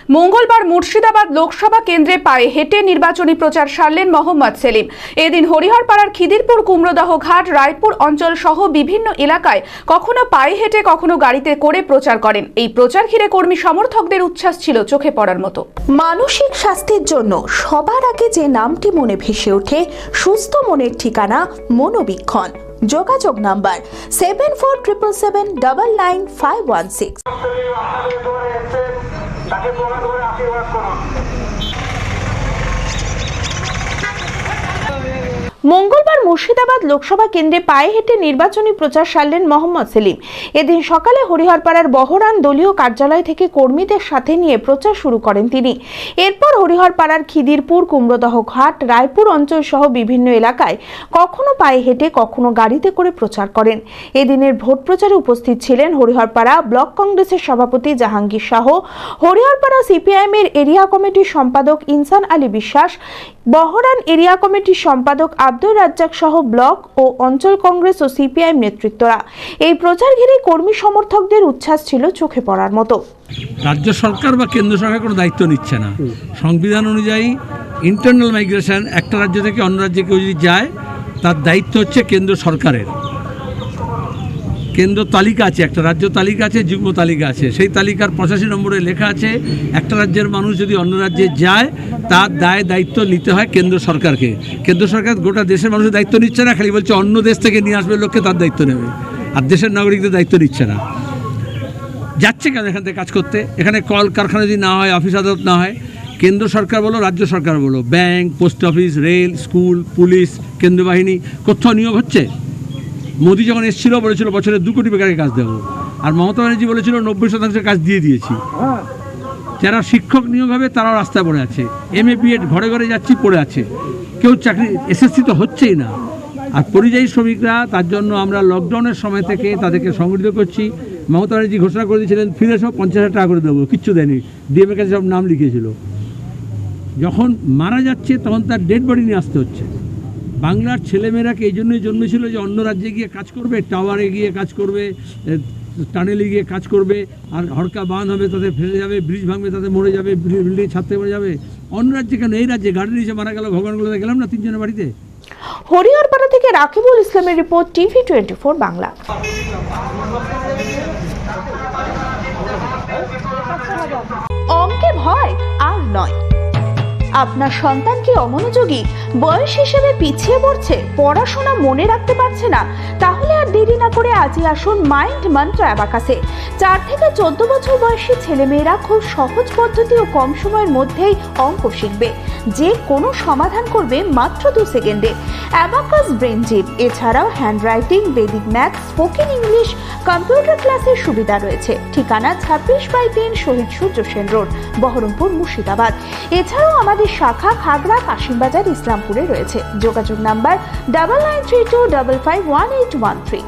মঙ্গলবার মুর্শিদাবাদ লোকসভা কেন্দ্রে পায়ে হেঁটে নির্বাচনী প্রচার সারলেন মোহাম্মদ সেলিম। এদিন হরিহরপাড়ার খিদিরপুর, কুমড়োদহ ঘাট, রায়পুর অঞ্চল সহ বিভিন্ন এলাকায় কখনো পায়ে হেঁটে কখনো গাড়িতে করে প্রচার করেন। এই প্রচার ঘিরে কর্মী সমর্থকদের উচ্ছ্বাস ছিল চোখে পড়ার মতো। মানসিক স্বাস্থ্যের জন্য সবার আগে যে নামটি মনে ভেসে ওঠে, সুস্থ মনের ঠিকানা মনোবীক্ষণ। যোগাযোগ নাম্বার 7477799516। মঙ্গলবার মুর্শিদাবাদ লোকসভা কেন্দ্রে পায়ে হেঁটে নির্বাচনী প্রচার সারলেন মোহাম্মদ সেলিম। এদিন সকালে হরিহরপাড়ার বহরান দলীয় কার্যালয় থেকে কর্মীদের সাথে নিয়ে প্রচার শুরু করেন তিনি। এরপর হরিহরপাড়ার খিদিরপুর, কুমড়োদহ ঘাট, রায়পুর অঞ্চল সহ বিভিন্ন এলাকায় কখনো পায়ে হেঁটে কখনো গাড়িতে করে প্রচার করেন। এদিনের ভোট প্রচারে উপস্থিত ছিলেন হরিহরপাড়া ব্লক কংগ্রেসের সভাপতি জাহাঙ্গীর শাহ, হরিহরপাড়া সিপিআইএম-এর এরিয়া কমিটির সম্পাদক ইনসান আলী বিশ্বাস, বহরান এরিয়া কমিটির সম্পাদক আব্দুর রাজ্জাক সহ ব্লক ও অঞ্চল কংগ্রেস ও সিপিআইএম নেতৃত্বরা। এই প্রচার ঘিরে কর্মী সমর্থকদের উচ্ছ্বাস ছিল চোখে পড়ার মতো। রাজ্য সরকার বা কেন্দ্র সরকার কোনো দায়িত্ব নিচ্ছে না। সংবিধান অনুযায়ী ইন্টারনাল মাইগ্রেশন একটা রাজ্য থেকে অন্য রাজ্যে কেউ যদি যায়, তার দায়িত্ব হচ্ছে কেন্দ্র সরকারের। কেন্দ্র তালিকা আছে, একটা রাজ্য তালিকা আছে, যুগ্ম তালিকা আছে। সেই তালিকার 85 নম্বরে লেখা আছে, একটা রাজ্যের মানুষ যদি অন্য রাজ্যে যায়, তার দায়িত্ব নিতে হয় কেন্দ্র সরকারকে। কেন্দ্র সরকার গোটা দেশের মানুষের দায়িত্ব নিচ্ছে না, খালি বলছে অন্য দেশ থেকে নিয়ে আসবে লোককে, তার দায়িত্ব নেবে, আর দেশের নাগরিকদের দায়িত্ব নিচ্ছে না। যাচ্ছে কেন এখান থেকে কাজ করতে? এখানে কল কারখানা যদি না হয়, অফিস আদালত না হয়, কেন্দ্র সরকার বলো, রাজ্য সরকার বলো, bank, post office, rail, school, police, কেন্দ্র বাহিনী, কোথাও নিয়োগ হচ্ছে? মোদি যখন এসেছিল বলেছিল বছরে 2 কোটি বেকারকে কাজ দেবো, আর মমতা ব্যানার্জি বলেছিল 90% কাজ দিয়ে দিয়েছি। যারা শিক্ষক নিয়োগ হবে তারাও রাস্তায় পড়ে আছে, MA BEd ঘরে ঘরে যাচ্ছি পড়ে আছে, কেউ চাকরি SSC তো হচ্ছেই না। আর পরিযায়ী শ্রমিকরা, তার জন্য আমরা লকডাউনের সময় থেকে তাদেরকে সংগঠিত করছি। মমতা ব্যানার্জি ঘোষণা করে দিয়েছিলেন ফিরে সব 50,000 টাকা করে দেবো, কিচ্ছু দেয়নি। ডিএমের কাছে সব নাম লিখেছিল। যখন মারা যাচ্ছে তখন তার ডেড বডি নিয়ে আসতে হচ্ছে। বাংলার ছেলেমেয়েরাকে এই জন্যই জন্মেছিল যে অন্য রাজ্যে গিয়ে কাজ করবে, টাওয়ারে গিয়ে কাজ করবে, টানেলে গিয়ে কাজ করবে, আর হড়কা বাঁধ হবে তাদের ফেলে যাবে, ব্রিজ ভাঙবে তাদের মরে যাবে, বিল্ডিং ছাদ থেকে মরে যাবে। অন্য রাজ্যে কেন? এই রাজ্যে গাড়ি নিচে মারা গেল, ভগবানগুলোতে গেলাম না 3 জনের বাড়িতে। হরিহরপাড়া থেকে রাকিবুল ইসলামের রিপোর্ট, TV24 বাংলা। অঙ্কে ভয় আর নয়। আপনার সন্তান কি অমনোযোগী, বয়স হিসেবে পিছিয়ে পড়ছে, পড়াশোনা মনে রাখতে পারছে না? তাহলে আর দেরি না করে আজই আসুন মাইন্ড মন্ত্র অ্যাবাকাসে। 4 থেকে 14 বছর বয়সী ছেলেমেয়েরা খুব সহজ পদ্ধতি ও কম সময়ের মধ্যেই অঙ্ক শিখবে, যে কোনো সমাধান করবে মাত্র 2 সেকেন্ডে। অ্যাবাকাস ব্রেন জিপ, এছাড়াও handwriting, Vedic math, spoken English, computer ক্লাসের সুবিধা রয়েছে। ঠিকানা 26/3 শহীদ সূর্য সেন রোড, বহরমপুর, মুর্শিদাবাদ। এছাড়াও আমাদের শাখা খাগড়া, কাশিমবাজার, ইসলামপুরে রয়েছে। যোগাযোগ নাম্বার 9932551813।